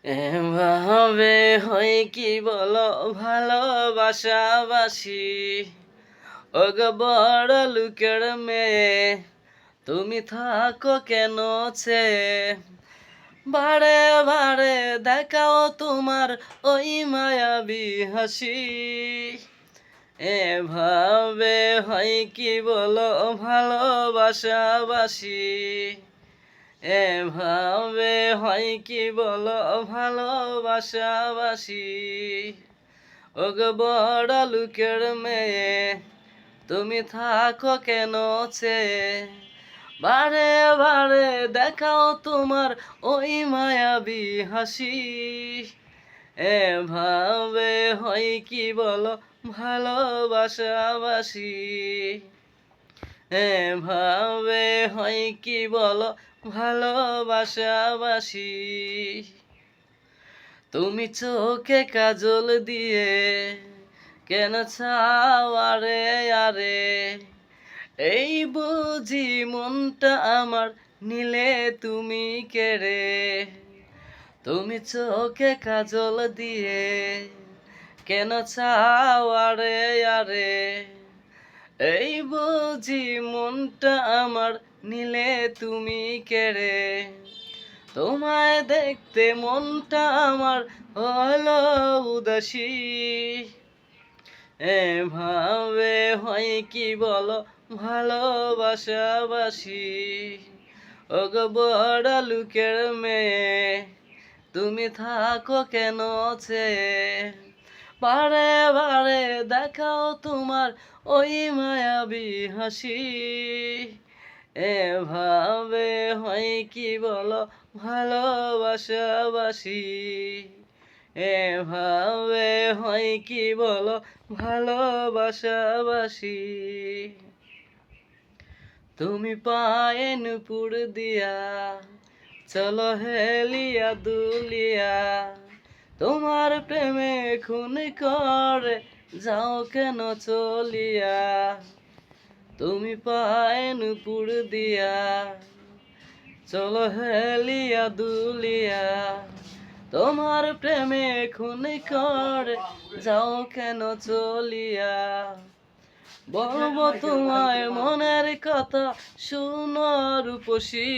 এভাবে হয় কি বলো ভালোবাসাবাসি, ওগো বড় লোকের মেয়ে, তুমি থাকো কেন ছে বারে বারে দেখাও তোমার ওই মায়াবী হাসি। এভাবে হয় কি বলো ভালোবাসাবাসি, এভাবে হয় কি বলো ভালোবাসাবাসি, ওগো বড় লোকের মেয়ে, তুমি থাকো কেন ছে বারে বারে দেখাও তোমার ওই মায়াবী হাসি। এভাবে হয় কি বলো ভালোবাসাবাসি, এভাবে হয় কি বলো ভালোবাসাবাসি। তুমি চোখে কাজল দিয়ে কেন চাও আরে আরে, এই বুঝি মনটা আমার নিলে তুমি কেড়ে। তুমি চোখে কাজল দিয়ে কেন চাও আরে আরে, এই বুঝি মনটা আমার নিলে তুমি কেড়ে। তোমায় দেখতে মনটা আমার হলো উদাসী। এভাবে হয় কি বলো ভালোবাসাবাসি, ওগো বড় লোকের মেয়ে, তুমি থাকো কেন ছে বারে বারে দেখাও তোমার ওই মায়াবী হাসি। এভাবে হয় কি বলো ভালোবাসাবাসি, এভাবে হয় কি বলো ভালোবাসাবাসি। তুমি পায়ে নুপুর দিয়া চলো হেলিয়া দুলিয়া, তোমার প্রেমে খুন করে যাও কেন চলিয়া। তুমি পায়ে নুপুর দিয়া চলো হেলিয়া দুলিয়া, তোমার প্রেমে খুন করে যাও কেন চলিয়া। বলবো তোমায় মনের কথা শুনো রূপসী।